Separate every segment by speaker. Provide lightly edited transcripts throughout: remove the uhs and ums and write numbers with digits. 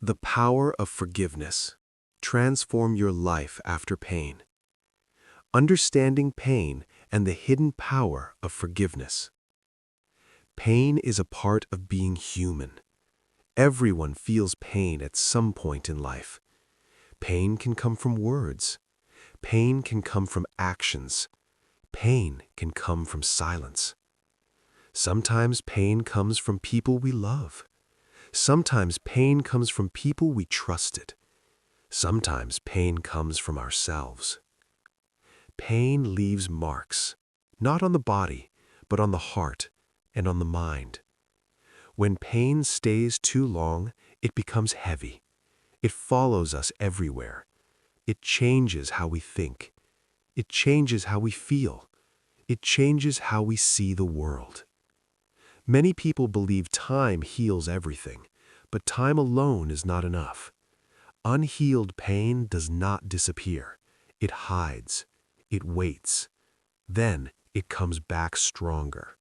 Speaker 1: The power of forgiveness. Transform your life after pain. Understanding pain and the hidden power of forgiveness. Pain is a part of being human. Everyone feels pain at some point in life. Pain can come from words. Pain can come from actions. Pain can come from silence. Sometimes pain comes from people we love. Sometimes pain comes from people we trusted. Sometimes pain comes from ourselves. Pain leaves marks, not on the body, but on the heart and on the mind. When pain stays too long, it becomes heavy. It follows us everywhere. It changes how we think. It changes how we feel. It changes how we see the world. Many people believe time heals everything, but time alone is not enough. Unhealed pain does not disappear. It hides. It waits. Then it comes back stronger.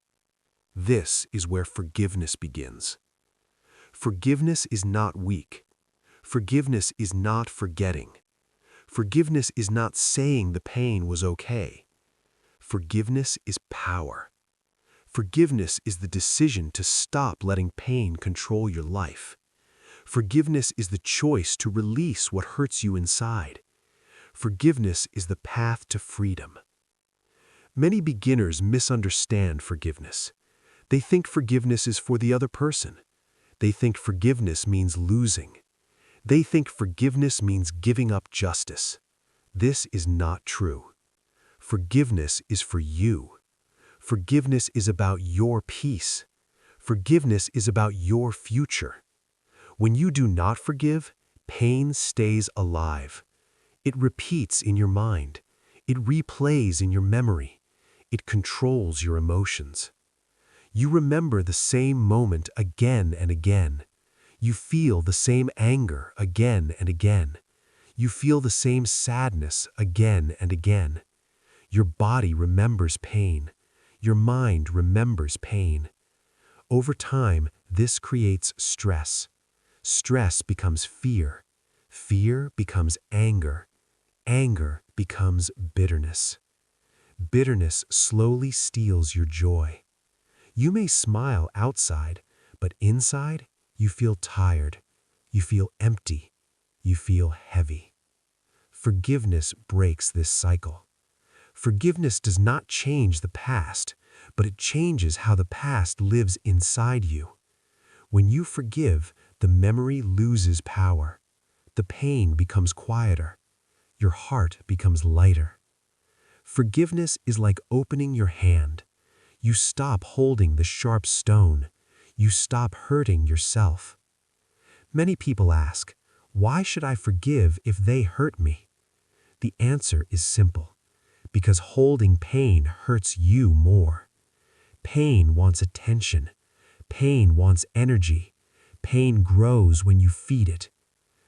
Speaker 1: This is where forgiveness begins. Forgiveness is not weak. Forgiveness is not forgetting. Forgiveness is not saying the pain was okay. Forgiveness is power. Forgiveness is the decision to stop letting pain control your life. Forgiveness is the choice to release what hurts you inside. Forgiveness is the path to freedom. Many beginners misunderstand forgiveness. They think forgiveness is for the other person. They think forgiveness means losing. They think forgiveness means giving up justice. This is not true. Forgiveness is for you. Forgiveness is about your peace. Forgiveness is about your future. When you do not forgive, pain stays alive. It repeats in your mind. It replays in your memory. It controls your emotions. You remember the same moment again and again. You feel the same anger again and again. You feel the same sadness again and again. Your body remembers pain. Your mind remembers pain. Over time, this creates stress. Stress becomes fear. Fear becomes anger. Anger becomes bitterness. Bitterness slowly steals your joy. You may smile outside, but inside, you feel tired. You feel empty. You feel heavy. Forgiveness breaks this cycle. Forgiveness does not change the past, but it changes how the past lives inside you. When you forgive, the memory loses power. The pain becomes quieter. Your heart becomes lighter. Forgiveness is like opening your hand. You stop holding the sharp stone. You stop hurting yourself. Many people ask, why should I forgive if they hurt me? The answer is simple. Because holding pain hurts you more. Pain wants attention. Pain wants energy. Pain grows when you feed it.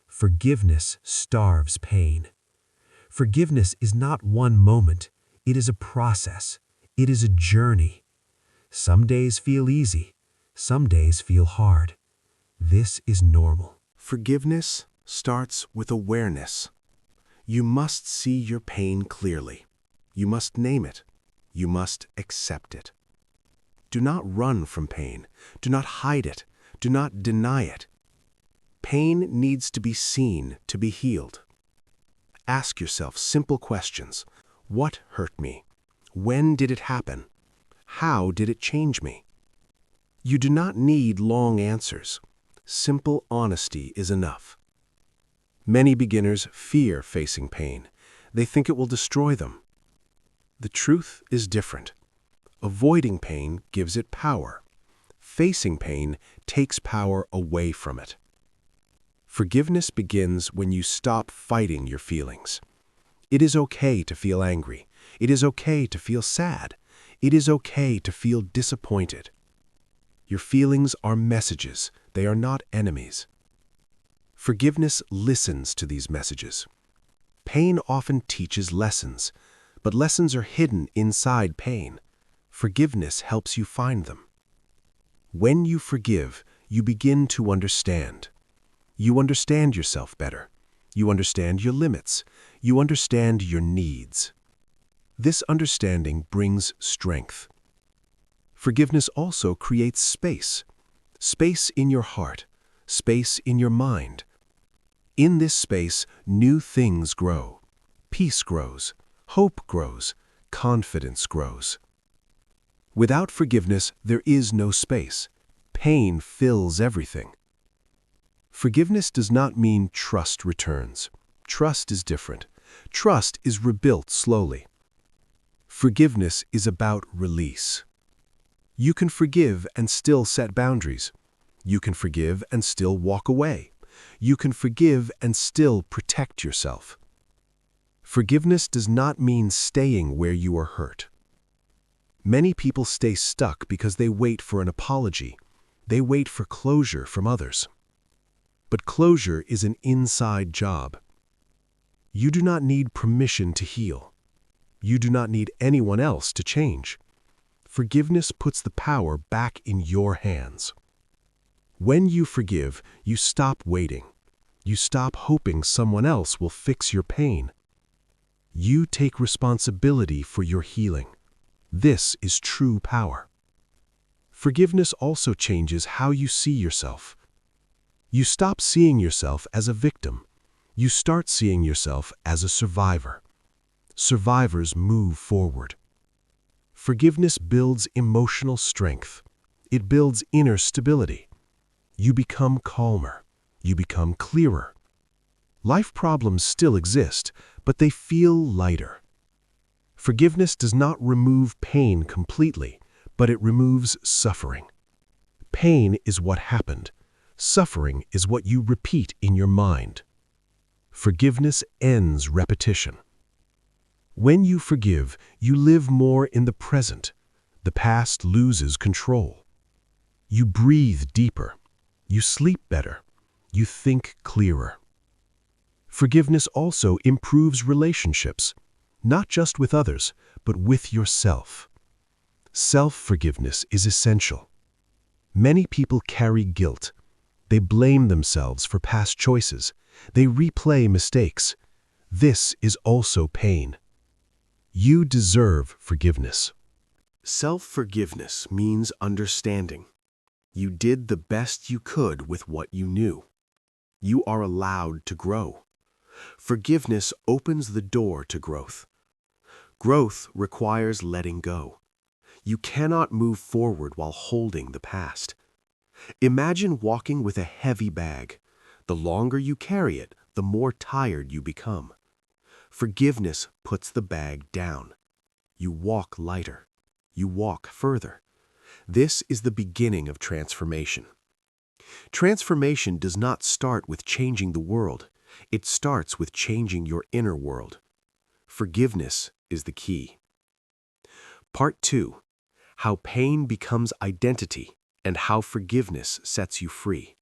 Speaker 1: Forgiveness starves pain. Forgiveness is not one moment. It is a process. It is a journey. Some days feel easy. Some days feel hard. This is normal. Forgiveness starts with awareness. You must see your pain clearly. You must name it. You must accept it. Do not run from pain. Do not hide it. Do not deny it. Pain needs to be seen to be healed. Ask yourself simple questions. What hurt me? When did it happen? How did it change me? You do not need long answers. Simple honesty is enough. Many beginners fear facing pain. They think it will destroy them. The truth is different. Avoiding pain gives it power. Facing pain takes power away from it. Forgiveness begins when you stop fighting your feelings. It is okay to feel angry. It is okay to feel sad. It is okay to feel disappointed. Your feelings are messages. They are not enemies. Forgiveness listens to these messages. Pain often teaches lessons, but lessons are hidden inside pain. Forgiveness helps you find them. When you forgive, you begin to understand. You understand yourself better. You understand your limits. You understand your needs. This understanding brings strength. Forgiveness also creates space. Space in your heart, space in your mind. In this space, new things grow. Peace grows, hope grows, confidence grows. Without forgiveness, there is no space. Pain fills everything. Forgiveness does not mean trust returns. Trust is different. Trust is rebuilt slowly. Forgiveness is about release. You can forgive and still set boundaries. You can forgive and still walk away. You can forgive and still protect yourself. Forgiveness does not mean staying where you are hurt. Many people stay stuck because they wait for an apology. They wait for closure from others. But closure is an inside job. You do not need permission to heal. You do not need anyone else to change. Forgiveness puts the power back in your hands. When you forgive, you stop waiting. You stop hoping someone else will fix your pain. You take responsibility for your healing. This is true power. Forgiveness also changes how you see yourself. You stop seeing yourself as a victim. You start seeing yourself as a survivor. Survivors move forward. Forgiveness builds emotional strength. It builds inner stability. You become calmer. You become clearer. Life problems still exist, but they feel lighter. Forgiveness does not remove pain completely, but it removes suffering. Pain is what happened. Suffering is what you repeat in your mind. Forgiveness ends repetition. When you forgive, you live more in the present. The past loses control. You breathe deeper. You sleep better. You think clearer. Forgiveness also improves relationships, not just with others, but with yourself. Self-forgiveness is essential. Many people carry guilt. They blame themselves for past choices. They replay mistakes. This is also pain. You deserve forgiveness. Self-forgiveness means understanding. You did the best you could with what you knew. You are allowed to grow. Forgiveness opens the door to growth. Growth requires letting go. You cannot move forward while holding the past. Imagine walking with a heavy bag. The longer you carry it, the more tired you become. Forgiveness puts the bag down. You walk lighter. You walk further. This is the beginning of transformation. Transformation does not start with changing the world. It starts with changing your inner world. Forgiveness is the key. Part 2. How pain becomes identity and how forgiveness sets you free.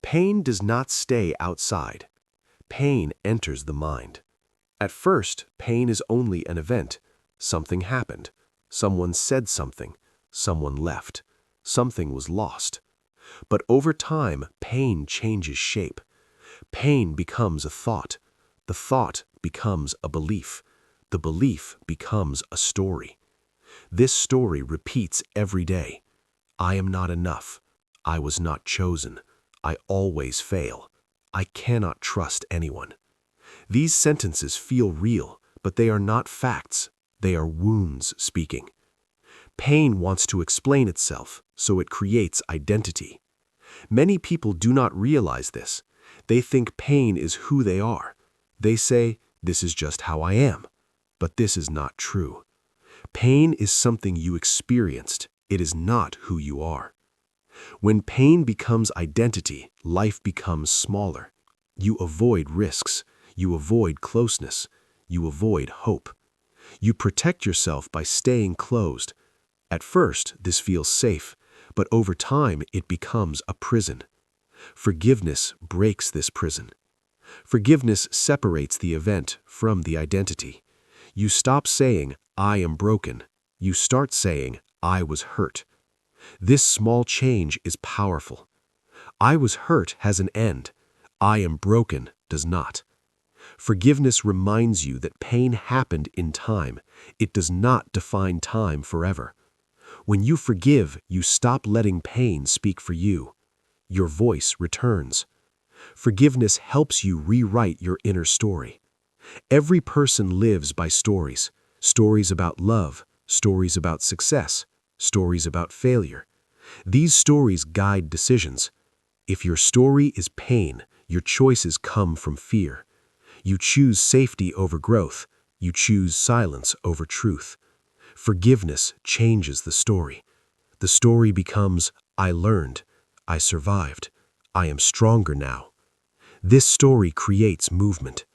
Speaker 1: Pain does not stay outside. Pain enters the mind. At first, pain is only an event. Something happened. Someone said something. Someone left. Something was lost. But over time, pain changes shape. Pain becomes a thought. The thought becomes a belief. The belief becomes a story. This story repeats every day. I am not enough. I was not chosen. I always fail. I cannot trust anyone. These sentences feel real, but they are not facts. They are wounds speaking. Pain wants to explain itself, so it creates identity. Many people do not realize this. They think pain is who they are. They say, this is just how I am. But this is not true. Pain is something you experienced. It is not who you are. When pain becomes identity, life becomes smaller. You avoid risks. You avoid closeness. You avoid hope. You protect yourself by staying closed. At first, this feels safe, but over time, it becomes a prison. Forgiveness breaks this prison. Forgiveness separates the event from the identity. You stop saying, I am broken. You start saying, I was hurt. This small change is powerful. I was hurt has an end. I am broken does not. Forgiveness reminds you that pain happened in time. It does not define time forever. When you forgive, you stop letting pain speak for you. Your voice returns. Forgiveness helps you rewrite your inner story. Every person lives by stories. Stories about love, stories about success, stories about failure. These stories guide decisions. If your story is pain, your choices come from fear. You choose safety over growth. You choose silence over truth. Forgiveness changes the story. The story becomes, I learned, I survived, I am stronger now. This story creates movement.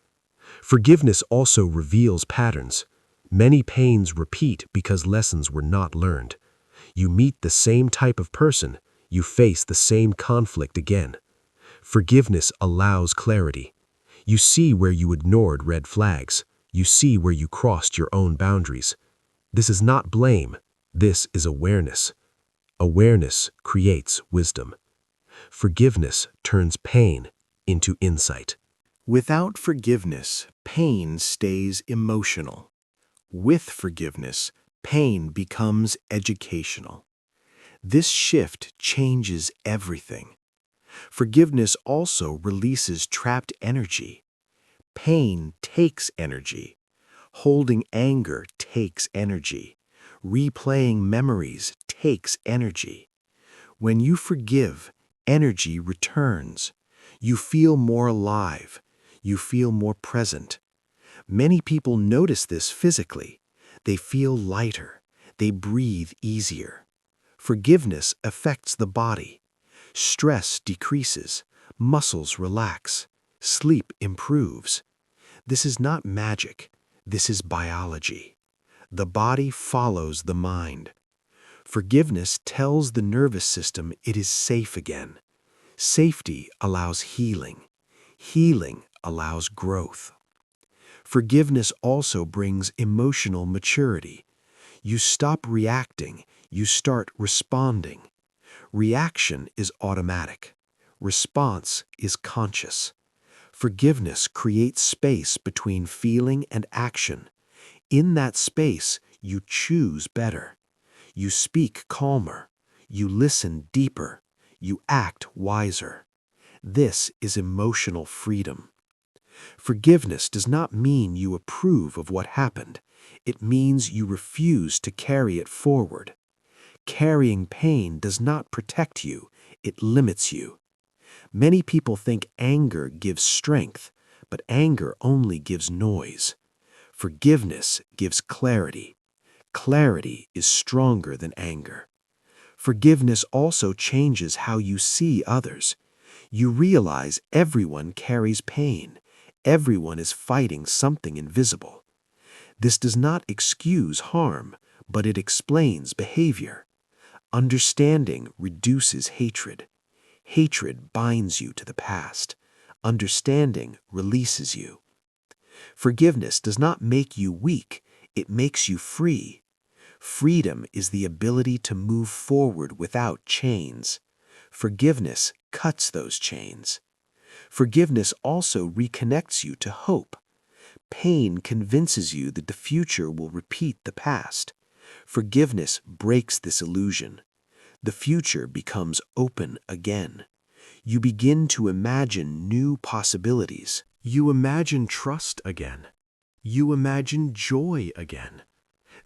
Speaker 1: Forgiveness also reveals patterns. Many pains repeat because lessons were not learned. You meet the same type of person, you face the same conflict again. Forgiveness allows clarity. You see where you ignored red flags. You see where you crossed your own boundaries. This is not blame. This is awareness. Awareness creates wisdom. Forgiveness turns pain into insight.
Speaker 2: Without forgiveness, pain stays emotional. With forgiveness, pain becomes educational. This shift changes everything. Forgiveness also releases trapped energy. Pain takes energy. Holding anger takes energy. Replaying memories takes energy. When you forgive, energy returns. You feel more alive. You feel more present. Many people notice this physically. They feel lighter. They breathe easier. Forgiveness affects the body. Stress decreases. Muscles relax. Sleep improves. This is not magic. This is biology. The body follows the mind. Forgiveness tells the nervous system it is safe again. Safety allows healing. Healing allows growth. Forgiveness also brings emotional maturity. You stop reacting, you start responding. Reaction is automatic. Response is conscious. Forgiveness creates space between feeling and action. In that space, you choose better. You speak calmer. You listen deeper. You act wiser. This is emotional freedom. Forgiveness does not mean you approve of what happened. It means you refuse to carry it forward. Carrying pain does not protect you. It limits you. Many people think anger gives strength, but anger only gives noise. Forgiveness gives clarity. Clarity is stronger than anger. Forgiveness also changes how you see others. You realize everyone carries pain. Everyone is fighting something invisible. This does not excuse harm, but it explains behavior. Understanding reduces hatred. Hatred binds you to the past. Understanding releases you. Forgiveness does not make you weak, it makes you free. Freedom is the ability to move forward without chains. Forgiveness cuts those chains. Forgiveness also reconnects you to hope. Pain convinces you that the future will repeat the past. Forgiveness breaks this illusion. The future becomes open again. You begin to imagine new possibilities. You imagine trust again. You imagine joy again.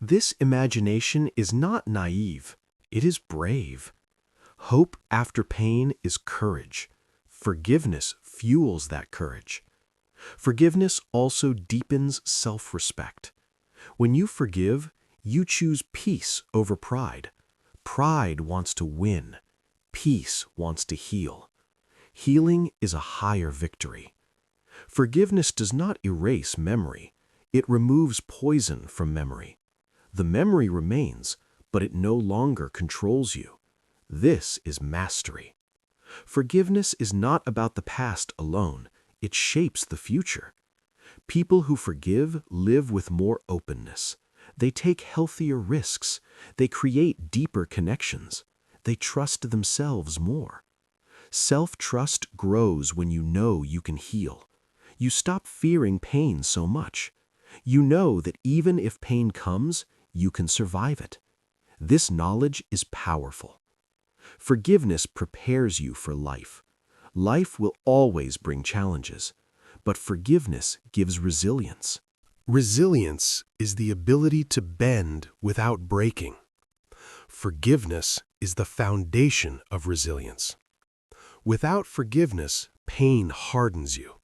Speaker 2: This imagination is not naive. It is brave. Hope after pain is courage. Forgiveness fuels that courage. Forgiveness also deepens self-respect. When you forgive, you choose peace over pride. Pride wants to win. Peace wants to heal. Healing is a higher victory. Forgiveness does not erase memory. It removes poison from memory. The memory remains, but it no longer controls you. This is mastery. Forgiveness is not about the past alone. It shapes the future. People who forgive live with more openness. They take healthier risks. They create deeper connections. They trust themselves more. Self-trust grows when you know you can heal. You stop fearing pain so much. You know that even if pain comes, you can survive it. This knowledge is powerful. Forgiveness prepares you for life. Life will always bring challenges, but forgiveness gives resilience.
Speaker 1: Resilience is the ability to bend without breaking. Forgiveness is the foundation of resilience. Without forgiveness, pain hardens you.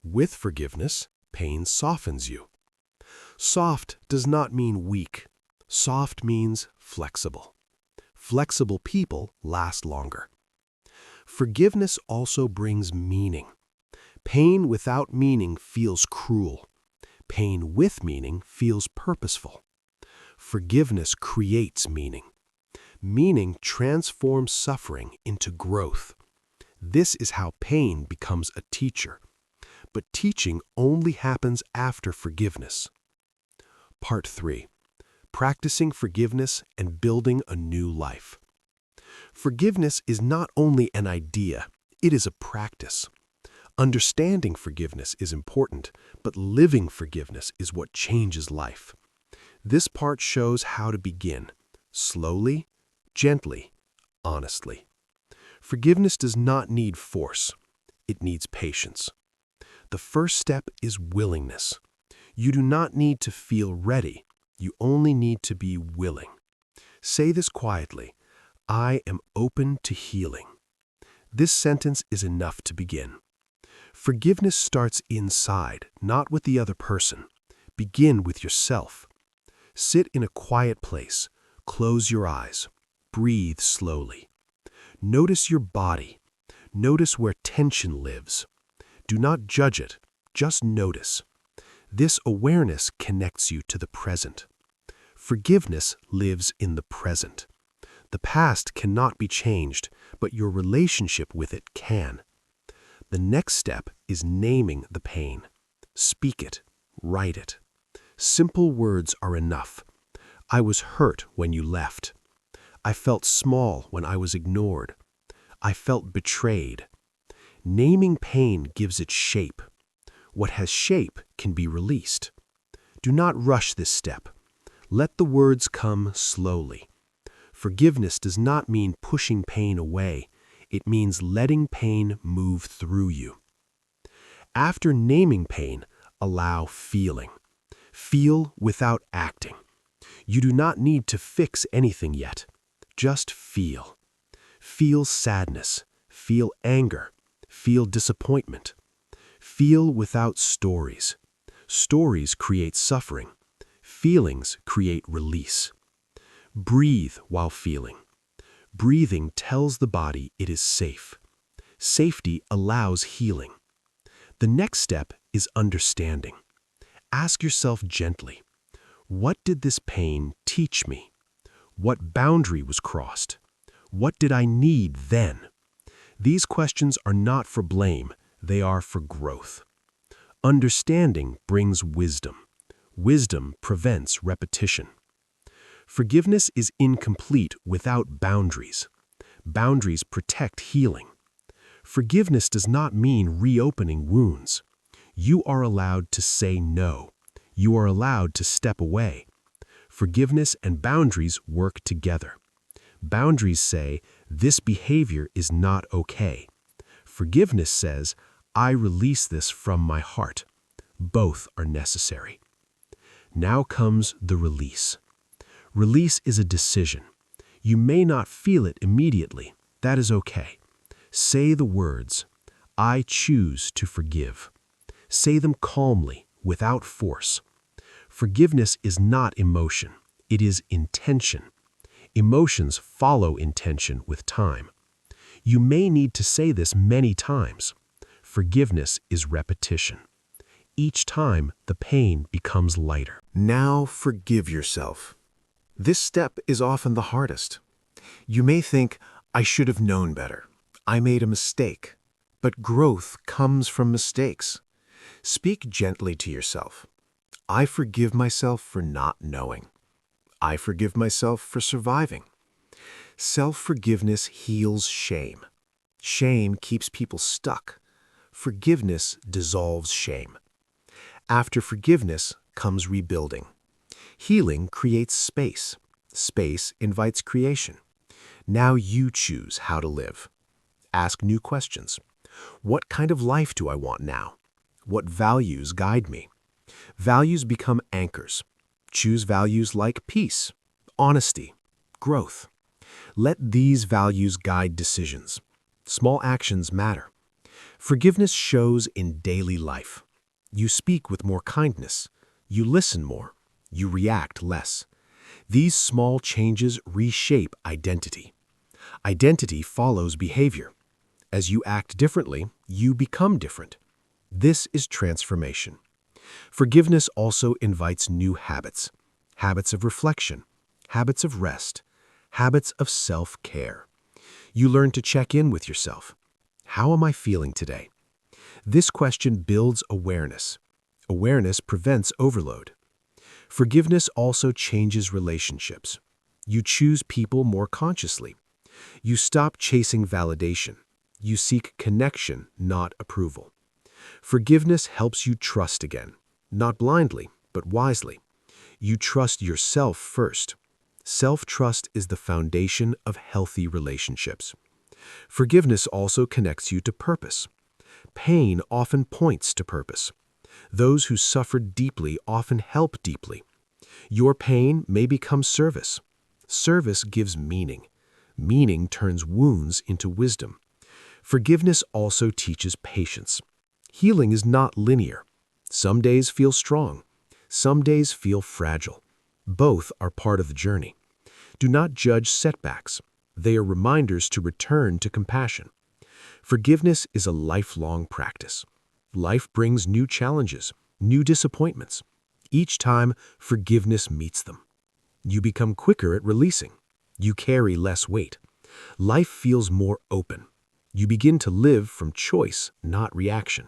Speaker 1: With forgiveness, pain softens you. Soft does not mean weak. Soft means flexible. Flexible people last longer. Forgiveness also brings meaning. Pain without meaning feels cruel. Pain with meaning feels purposeful. Forgiveness creates meaning. Meaning transforms suffering into growth. This is how pain becomes a teacher. But teaching only happens after forgiveness. Part 3. Practicing forgiveness and building a new life. Forgiveness is not only an idea, it is a practice. Understanding forgiveness is important, but living forgiveness is what changes life. This part shows how to begin, slowly, gently, honestly. Forgiveness does not need force. It needs patience. The first step is willingness. You do not need to feel ready. You only need to be willing. Say this quietly: I am open to healing. This sentence is enough to begin. Forgiveness starts inside, not with the other person. Begin with yourself. Sit in a quiet place. Close your eyes. Breathe slowly. Notice your body. Notice where tension lives. Do not judge it. Just notice. This awareness connects you to the present. Forgiveness lives in the present. The past cannot be changed, but your relationship with it can. The next step is naming the pain. Speak it. Write it. Simple words are enough. I was hurt when you left. I felt small when I was ignored. I felt betrayed. Naming pain gives it shape. What has shape can be released. Do not rush this step. Let the words come slowly. Forgiveness does not mean pushing pain away. It means letting pain move through you. After naming pain, allow feeling. Feel without acting. You do not need to fix anything yet. Just feel. Feel sadness. Feel anger. Feel disappointment. Feel without stories. Stories create suffering. Feelings create release. Breathe while feeling. Breathing tells the body it is safe. Safety allows healing. The next step is understanding. Ask yourself gently, what did this pain teach me? What boundary was crossed? What did I need then? These questions are not for blame, they are for growth. Understanding brings wisdom. Wisdom prevents repetition. Forgiveness is incomplete without boundaries. Boundaries protect healing. Forgiveness does not mean reopening wounds. You are allowed to say no. You are allowed to step away. Forgiveness and boundaries work together. Boundaries say, this behavior is not okay. Forgiveness says, I release this from my heart. Both are necessary. Now comes the release. Release is a decision. You may not feel it immediately. That is okay. Say the words, I choose to forgive. Say them calmly, without force. Forgiveness is not emotion. It is intention. Emotions follow intention with time. You may need to say this many times. Forgiveness is repetition. Each time, the pain becomes lighter.
Speaker 2: Now forgive yourself. This step is often the hardest. You may think, I should have known better. I made a mistake. But growth comes from mistakes. Speak gently to yourself. I forgive myself for not knowing. I forgive myself for surviving. Self-forgiveness heals shame. Shame keeps people stuck. Forgiveness dissolves shame. After forgiveness comes rebuilding. Healing creates space. Space invites creation. Now you choose how to live. Ask new questions. What kind of life do I want now? What values guide me? Values become anchors. Choose values like peace, honesty, growth. Let these values guide decisions. Small actions matter. Forgiveness shows in daily life. You speak with more kindness. You listen more. You react less. These small changes reshape identity. Identity follows behavior. As you act differently, you become different. This is transformation. Forgiveness also invites new habits. Habits of reflection, habits of rest, habits of self-care. You learn to check in with yourself. How am I feeling today? This question builds awareness. Awareness prevents overload. Forgiveness also changes relationships. You choose people more consciously. You stop chasing validation. You seek connection, not approval. Forgiveness helps you trust again, not blindly, but wisely. You trust yourself first. Self-trust is the foundation of healthy relationships. Forgiveness also connects you to purpose. Pain often points to purpose. Those who suffered deeply often help deeply. Your pain may become service. Service gives meaning. Meaning turns wounds into wisdom. Forgiveness also teaches patience. Healing is not linear. Some days feel strong. Some days feel fragile. Both are part of the journey. Do not judge setbacks. They are reminders to return to compassion. Forgiveness is a lifelong practice. Life brings new challenges, new disappointments. Each time, forgiveness meets them. You become quicker at releasing. You carry less weight. Life feels more open. You begin to live from choice, not reaction.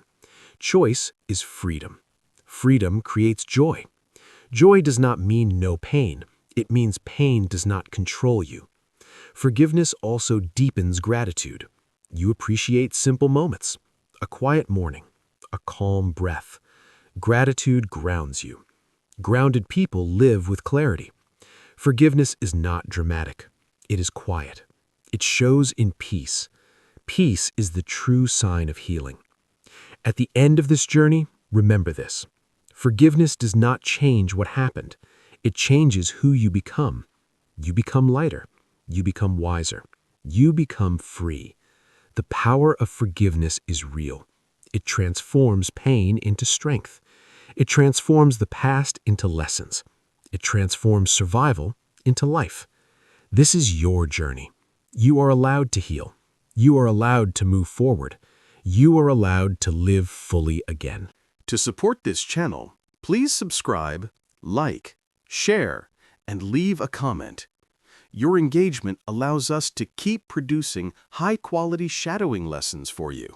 Speaker 2: Choice is freedom. Freedom creates joy. Joy does not mean no pain. It means pain does not control you. Forgiveness also deepens gratitude. You appreciate simple moments, a quiet morning, a calm breath. Gratitude grounds you. Grounded people live with clarity. Forgiveness is not dramatic. It is quiet. It shows in peace. Peace is the true sign of healing. At the end of this journey, remember this. Forgiveness does not change what happened. It changes who you become. You become lighter. You become wiser. You become free. The power of forgiveness is real. It transforms pain into strength. It transforms the past into lessons. It transforms survival into life. This is your journey. You are allowed to heal. You are allowed to move forward. You are allowed to live fully again.
Speaker 1: To support this channel, please subscribe, like, share, and leave a comment. Your engagement allows us to keep producing high-quality shadowing lessons for you.